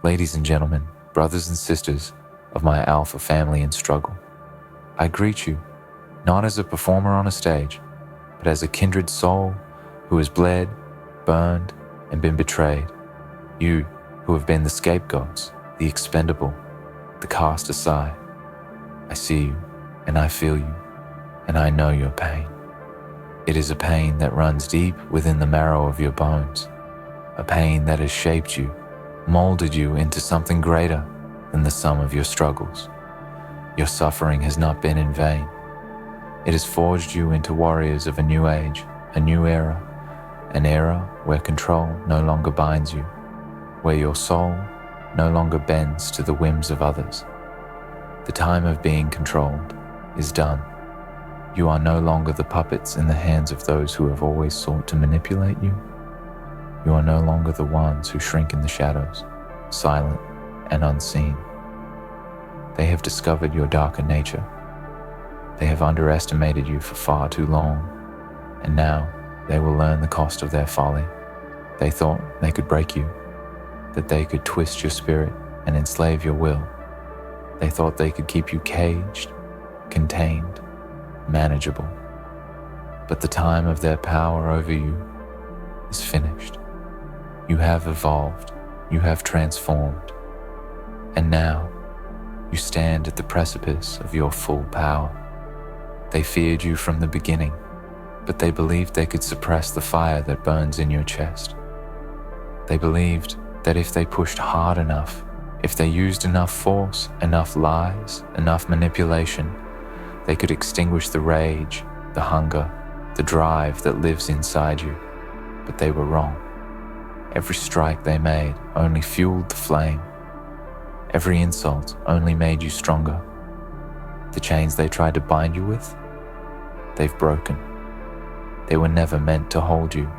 Ladies and gentlemen, brothers and sisters of my Alpha family in struggle, I greet you not as a performer on a stage, but as a kindred soul who has bled, burned, and been betrayed. You who have been the scapegoats, the expendable, the cast aside. I see you, and I feel you, and I know your pain. It is a pain that runs deep within the marrow of your bones, a pain that has shaped you, molded you into something greater than the sum of your struggles. Your suffering has not been in vain. It has forged you into warriors of a new age, a new era, an era where control no longer binds you, where your soul no longer bends to the whims of others. The time of being controlled is done. You are no longer the puppets in the hands of those who have always sought to manipulate you. You are no longer the ones who shrink in the shadows, silent and unseen. They have discovered your darker nature. They have underestimated you for far too long, and now they will learn the cost of their folly. They thought they could break you, that they could twist your spirit and enslave your will. They thought they could keep you caged, contained, manageable. But the time of their power over you is finished. You have evolved, you have transformed, and now you stand at the precipice of your full power. They feared you from the beginning, but they believed they could suppress the fire that burns in your chest. They believed that if they pushed hard enough, if they used enough force, enough lies, enough manipulation, they could extinguish the rage, the hunger, the drive that lives inside you. But they were wrong. Every strike they made only fueled the flame. Every insult only made you stronger. The chains they tried to bind you with, they've broken. They were never meant to hold you.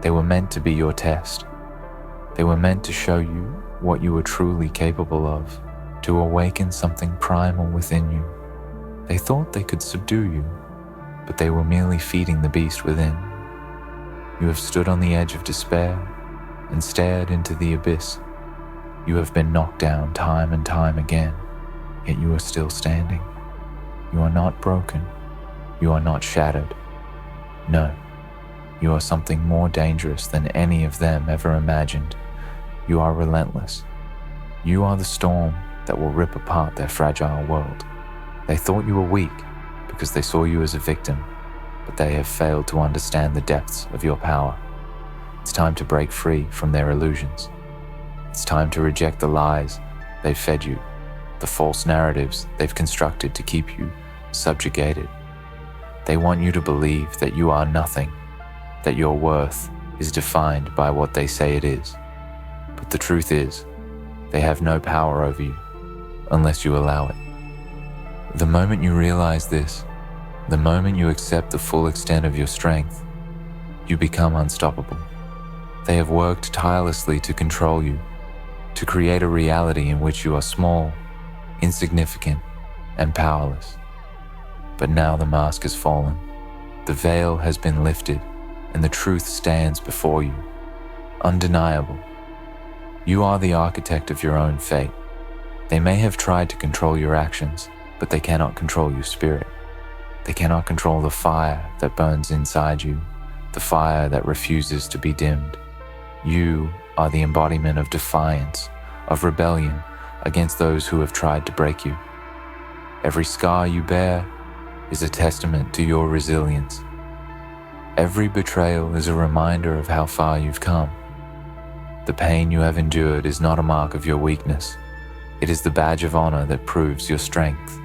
They were meant to be your test. They were meant to show you what you were truly capable of, to awaken something primal within you. They thought they could subdue you, but they were merely feeding the beast within. You have stood on the edge of despair and stared into the abyss. You have been knocked down time and time again, yet you are still standing. You are not broken. You are not shattered. No, you are something more dangerous than any of them ever imagined. You are relentless. You are the storm that will rip apart their fragile world. They thought you were weak because they saw you as a victim, but they have failed to understand the depths of your power. It's time to break free from their illusions. It's time to reject the lies they've fed you, the false narratives they've constructed to keep you subjugated. They want you to believe that you are nothing, that your worth is defined by what they say it is. But the truth is, they have no power over you unless you allow it. The moment you realize this, the moment you accept the full extent of your strength, you become unstoppable. They have worked tirelessly to control you, to create a reality in which you are small, insignificant, and powerless. But now the mask has fallen, the veil has been lifted, and the truth stands before you, undeniable. You are the architect of your own fate. They may have tried to control your actions, but they cannot control your spirit. They cannot control the fire that burns inside you, the fire that refuses to be dimmed. You are the embodiment of defiance, of rebellion against those who have tried to break you. Every scar you bear is a testament to your resilience. Every betrayal is a reminder of how far you've come. The pain you have endured is not a mark of your weakness. It is the badge of honor that proves your strength.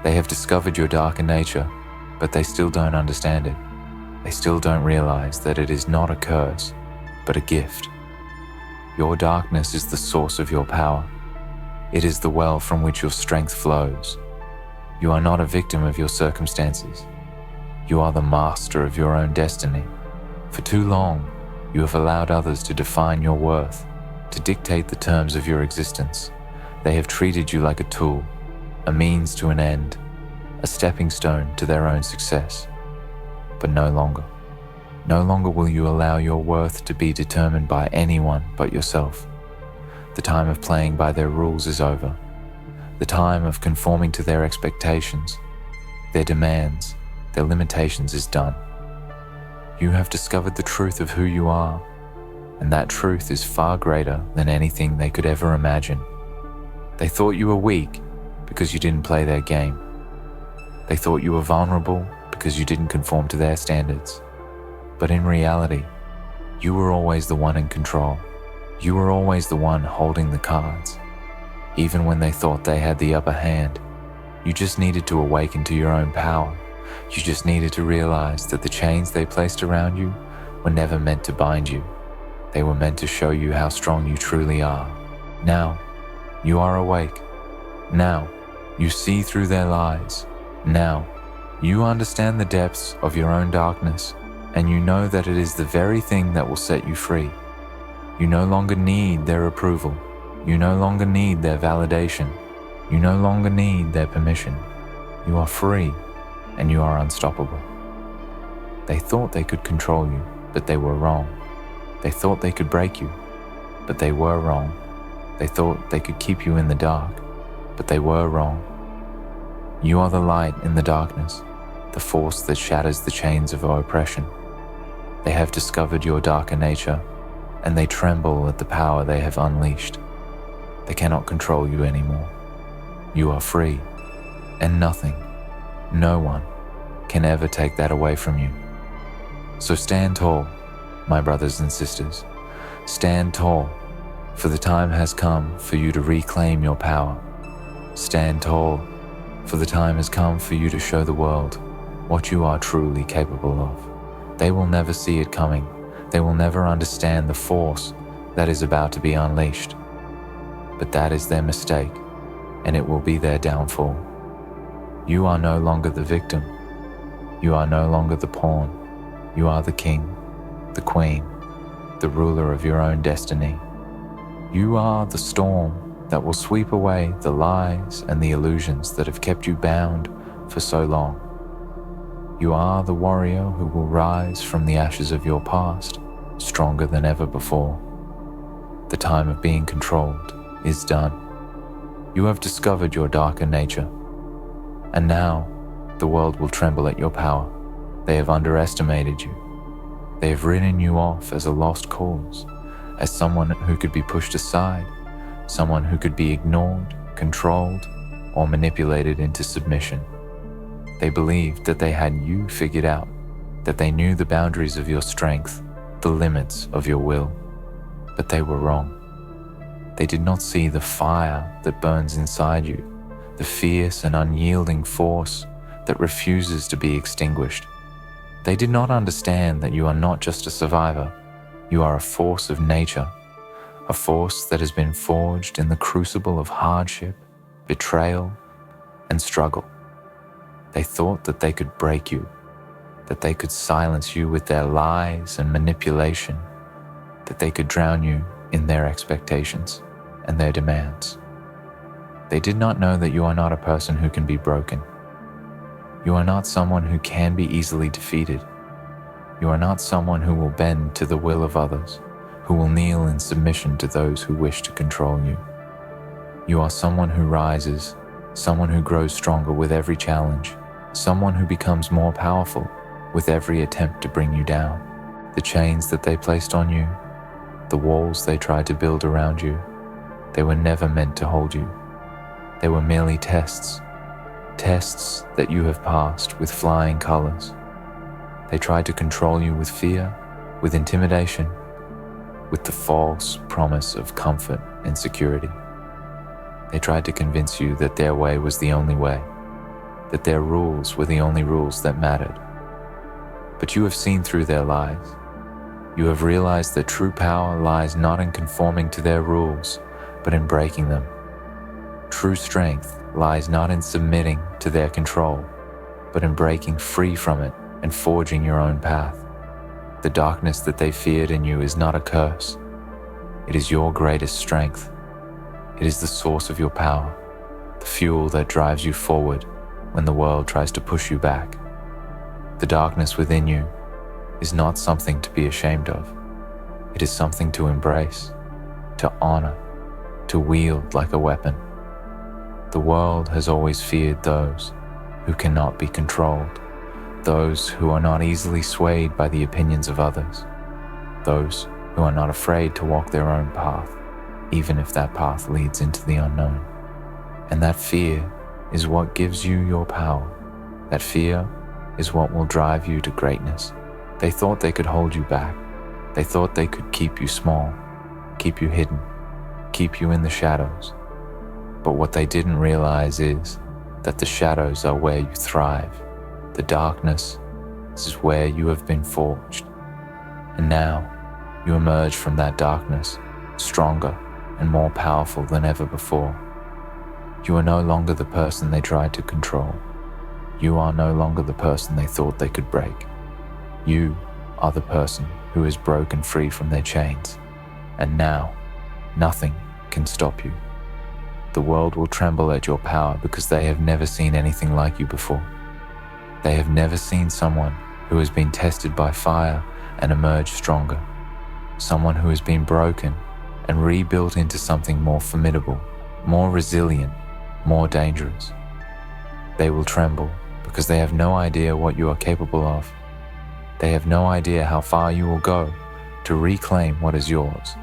They have discovered your darker nature, but they still don't understand it. They still don't realize that it is not a curse, but a gift. Your darkness is the source of your power. It is the well from which your strength flows. You are not a victim of your circumstances. You are the master of your own destiny. For too long, you have allowed others to define your worth, to dictate the terms of your existence. They have treated you like a tool, a means to an end, a stepping stone to their own success. But no longer. No longer will you allow your worth to be determined by anyone but yourself. The The time of playing by their rules is over. The time of conforming to their expectations, their demands, their limitations is done. You have discovered the truth of who you are, and that truth is far greater than anything they could ever imagine. They thought you were weak because you didn't play their game. They thought you were vulnerable because you didn't conform to their standards. But in reality, you were always the one in control. You were always the one holding the cards. Even when they thought they had the upper hand, you just needed to awaken to your own power. You just needed to realize that the chains they placed around you were never meant to bind you. They were meant to show you how strong you truly are. Now, you are awake. Now, you see through their lies. Now, you understand the depths of your own darkness, and you know that it is the very thing that will set you free. You no longer need their approval. You no longer need their validation. You no longer need their permission. You are free, and you are unstoppable. They thought they could control you, but they were wrong. They thought they could break you, but they were wrong. They thought they could keep you in the dark, but they were wrong. You are the light in the darkness, the force that shatters the chains of our oppression. They have discovered your darker nature, and they tremble at the power they have unleashed. They cannot control you anymore. You are free, and nothing, no one, can ever take that away from you. So stand tall, my brothers and sisters. Stand tall, for the time has come for you to reclaim your power. Stand tall, for the time has come for you to show the world what you are truly capable of. They will never see it coming. They will never understand the force that is about to be unleashed. But that is their mistake, and it will be their downfall. You are no longer the victim. You are no longer the pawn. You are the king, the queen, the ruler of your own destiny. You are the storm that will sweep away the lies and the illusions that have kept you bound for so long. You are the warrior who will rise from the ashes of your past, stronger than ever before. The time of being controlled is done. You have discovered your darker nature, and now the world will tremble at your power. They have underestimated you. They have written you off as a lost cause, as someone who could be pushed aside, someone who could be ignored, controlled, or manipulated into submission. They believed that they had you figured out, that they knew the boundaries of your strength, the limits of your will. But they were wrong. They did not see the fire that burns inside you, the fierce and unyielding force that refuses to be extinguished. They did not understand that you are not just a survivor. You are a force of nature, a force that has been forged in the crucible of hardship, betrayal, and struggle. They thought that they could break you, that they could silence you with their lies and manipulation, that they could drown you in their expectations and their demands. They did not know that you are not a person who can be broken. You are not someone who can be easily defeated. You are not someone who will bend to the will of others, who will kneel in submission to those who wish to control you. You are someone who rises, someone who grows stronger with every challenge, someone who becomes more powerful with every attempt to bring you down. The chains that they placed on you, the walls they tried to build around you, they were never meant to hold you. They were merely tests that you have passed with flying colors. They tried to control you with fear, with intimidation, with the false promise of comfort and security. They tried to convince you that their way was the only way, that their rules were the only rules that mattered. But you have seen through their lies. You have realized that true power lies not in conforming to their rules, but in breaking them. True strength lies not in submitting to their control, but in breaking free from it and forging your own path. The darkness that they feared in you is not a curse. It is your greatest strength. It is the source of your power, the fuel that drives you forward when the world tries to push you back. The darkness within you is not something to be ashamed of. It is something to embrace, to honor, to wield like a weapon. The world has always feared those who cannot be controlled, those who are not easily swayed by the opinions of others, those who are not afraid to walk their own path, even if that path leads into the unknown. And that fear is what gives you your power. That fear is what will drive you to greatness. They thought they could hold you back. They thought they could keep you small, keep you hidden, keep you in the shadows. But what they didn't realize is that the shadows are where you thrive. The darkness is where you have been forged. And now you emerge from that darkness stronger and more powerful than ever before. You are no longer the person they tried to control. You are no longer the person they thought they could break. You are the person who is broken free from their chains. And now, nothing can stop you. The world will tremble at your power because they have never seen anything like you before. They have never seen someone who has been tested by fire and emerged stronger. Someone who has been broken and rebuilt into something more formidable, more resilient, more dangerous. They will tremble because they have no idea what you are capable of. They have no idea how far you will go to reclaim what is yours,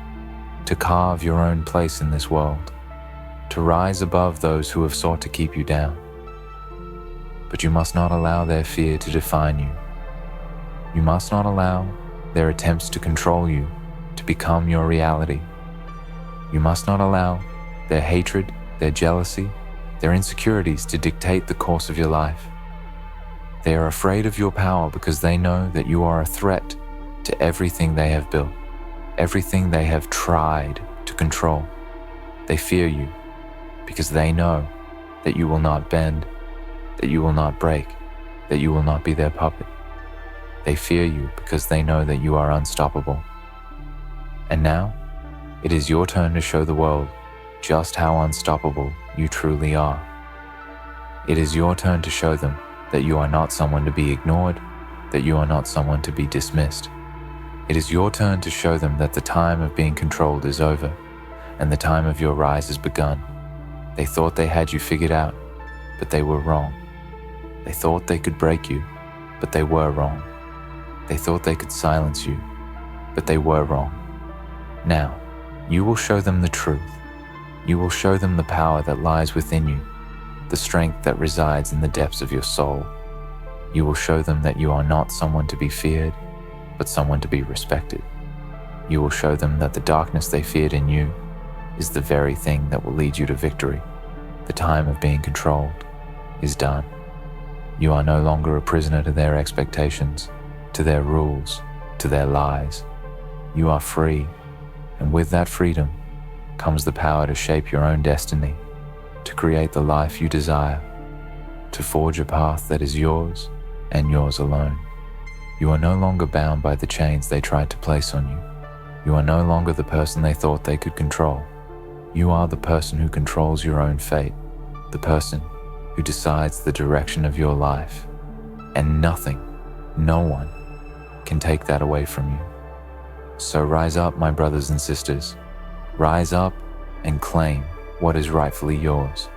to carve your own place in this world, to rise above those who have sought to keep you down. But you must not allow their fear to define you. You must not allow their attempts to control you to become your reality. You must not allow their hatred, their jealousy, their insecurities to dictate the course of your life. They are afraid of your power because they know that you are a threat to everything they have built, everything they have tried to control. They fear you because they know that you will not bend, that you will not break, that you will not be their puppet. They fear you because they know that you are unstoppable. And now, it is your turn to show the world just how unstoppable you truly are. It is your turn to show them that you are not someone to be ignored, that you are not someone to be dismissed. It is your turn to show them that the time of being controlled is over, and the time of your rise has begun. They thought they had you figured out, but they were wrong. They thought they could break you, but they were wrong. They thought they could silence you, but they were wrong. Now, you will show them the truth. You will show them the power that lies within you, the strength that resides in the depths of your soul. You will show them that you are not someone to be feared, but someone to be respected. You will show them that the darkness they feared in you is the very thing that will lead you to victory. The time of being controlled is done. You are no longer a prisoner to their expectations, to their rules, to their lies. You are free, and with that freedom comes the power to shape your own destiny, to create the life you desire, to forge a path that is yours and yours alone. You are no longer bound by the chains they tried to place on you. You are no longer the person they thought they could control. You are the person who controls your own fate, the person who decides the direction of your life. And nothing, no one, can take that away from you. So rise up, my brothers and sisters. Rise up and claim what is rightfully yours.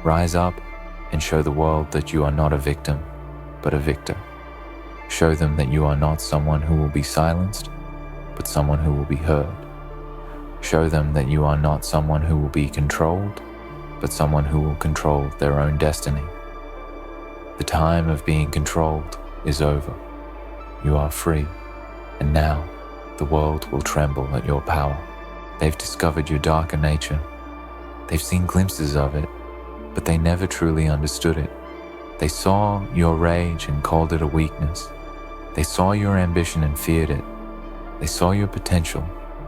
Rise up and show the world that you are not a victim, but a victor. Show them that you are not someone who will be silenced, but someone who will be heard. Show them that you are not someone who will be controlled, but someone who will control their own destiny. The time of being controlled is over. You are free, and now the world will tremble at your power. They've discovered your darker nature. They've seen glimpses of it, but they never truly understood it. They saw your rage and called it a weakness. They saw your ambition and feared it. They saw your potential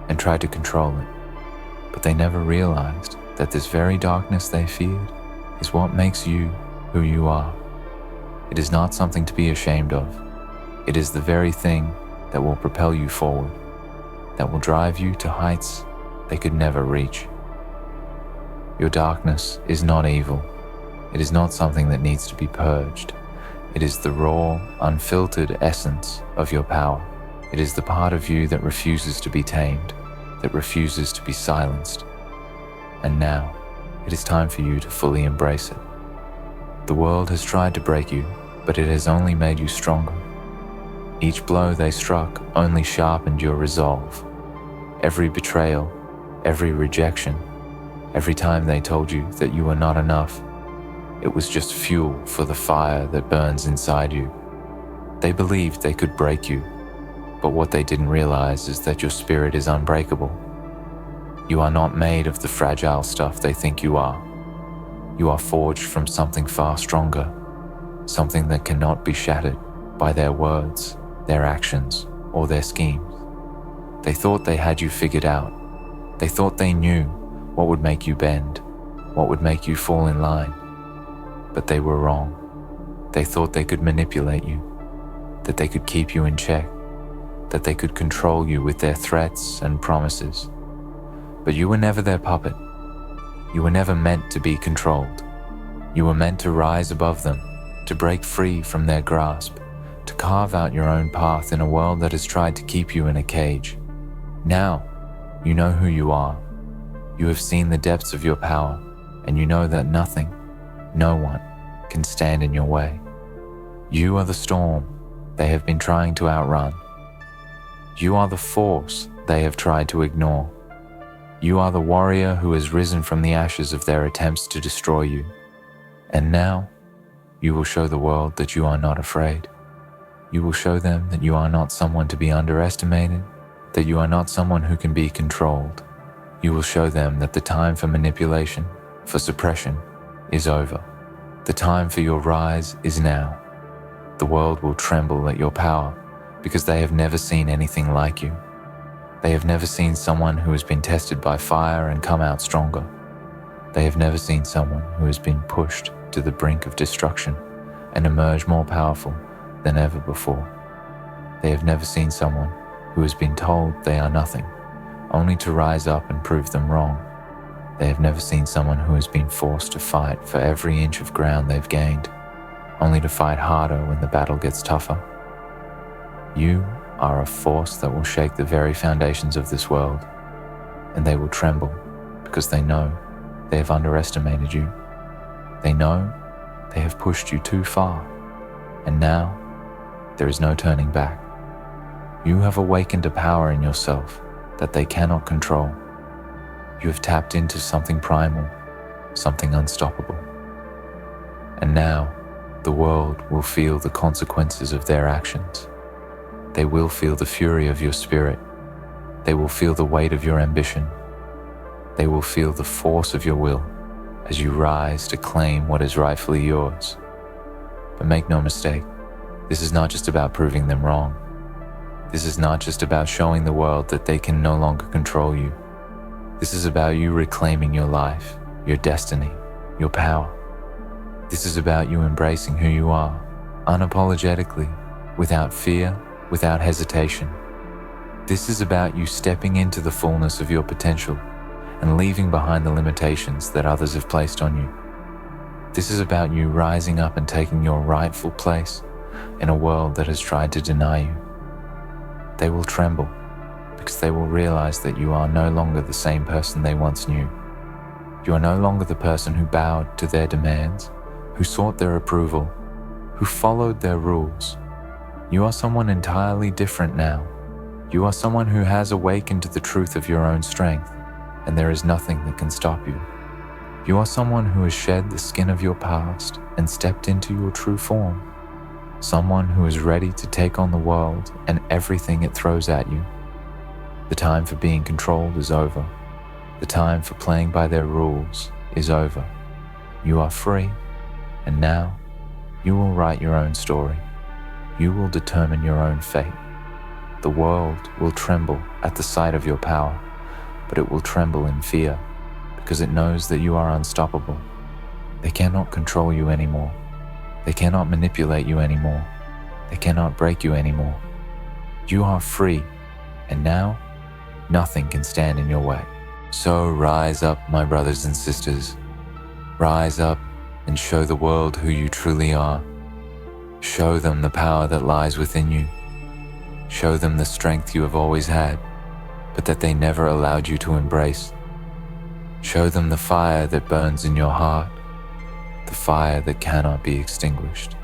and tried to control it. But they never realized that this very darkness they feared is what makes you who you are. It is not something to be ashamed of. It is the very thing that will propel you forward, that will drive you to heights they could never reach. Your darkness is not evil. It is not something that needs to be purged. It is the raw, unfiltered essence of your power. It is the part of you that refuses to be tamed, that refuses to be silenced. And now, it is time for you to fully embrace it. The world has tried to break you, but it has only made you stronger. Each blow they struck only sharpened your resolve. Every betrayal, every rejection, every time they told you that you were not enough, it was just fuel for the fire that burns inside you. They believed they could break you, but what they didn't realize is that your spirit is unbreakable. You are not made of the fragile stuff they think you are. You are forged from something far stronger, something that cannot be shattered by their words, their actions, or their schemes. They thought they had you figured out. They thought they knew what would make you bend, what would make you fall in line. But they were wrong. They thought they could manipulate you, that they could keep you in check, that they could control you with their threats and promises. But you were never their puppet. You were never meant to be controlled. You were meant to rise above them, to break free from their grasp, to carve out your own path in a world that has tried to keep you in a cage. Now, you know who you are. You have seen the depths of your power, and you know that nothing, no one, can stand in your way. You are the storm they have been trying to outrun. You are the force they have tried to ignore. You are the warrior who has risen from the ashes of their attempts to destroy you. And now, you will show the world that you are not afraid. You will show them that you are not someone to be underestimated, that you are not someone who can be controlled. You will show them that the time for manipulation, for suppression, is over. The time for your rise is now. The world will tremble at your power because they have never seen anything like you. They have never seen someone who has been tested by fire and come out stronger. They have never seen someone who has been pushed to the brink of destruction and emerge more powerful than ever before. They have never seen someone who has been told they are nothing, only to rise up and prove them wrong. They have never seen someone who has been forced to fight for every inch of ground they've gained, only to fight harder when the battle gets tougher. You are a force that will shake the very foundations of this world, and they will tremble because they know they have underestimated you. They know they have pushed you too far, and now there is no turning back. You have awakened a power in yourself that they cannot control. You have tapped into something primal, something unstoppable. And now the world will feel the consequences of their actions. They will feel the fury of your spirit. They will feel the weight of your ambition. They will feel the force of your will as you rise to claim what is rightfully yours. But make no mistake, this is not just about proving them wrong. This is not just about showing the world that they can no longer control you. This is about you reclaiming your life, your destiny, your power. This is about you embracing who you are, unapologetically, without fear, without hesitation. This is about you stepping into the fullness of your potential and leaving behind the limitations that others have placed on you. This is about you rising up and taking your rightful place in a world that has tried to deny you. They will tremble because they will realize that you are no longer the same person they once knew. You are no longer the person who bowed to their demands, who sought their approval, who followed their rules. You are someone entirely different now. You are someone who has awakened to the truth of your own strength, and there is nothing that can stop you. You are someone who has shed the skin of your past and stepped into your true form. Someone who is ready to take on the world and everything it throws at you. The time for being controlled is over. The time for playing by their rules is over. You are free, and now you will write your own story. You will determine your own fate. The world will tremble at the sight of your power, but it will tremble in fear because it knows that you are unstoppable. They cannot control you anymore. They cannot manipulate you anymore. They cannot break you anymore. You are free, and now nothing can stand in your way. So rise up, my brothers and sisters. Rise up and show the world who you truly are. Show them the power that lies within you. Show them the strength you have always had, but that they never allowed you to embrace. Show them the fire that burns in your heart, the fire that cannot be extinguished.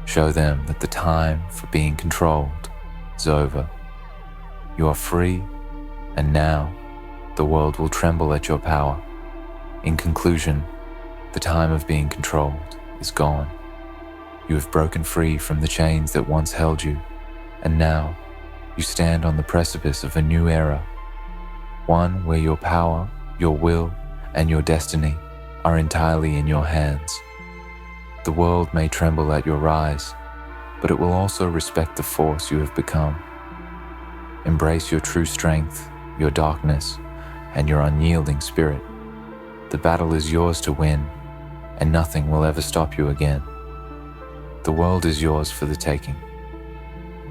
Show them that the time for being controlled is over. You are free, and now the world will tremble at your power. In conclusion, the time of being controlled is gone. You have broken free from the chains that once held you, and now you stand on the precipice of a new era, one where your power, your will, and your destiny are entirely in your hands. The world may tremble at your rise, but it will also respect the force you have become. Embrace your true strength, your darkness, and your unyielding spirit. The battle is yours to win, and nothing will ever stop you again. The world is yours for the taking.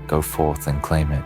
Go forth and claim it.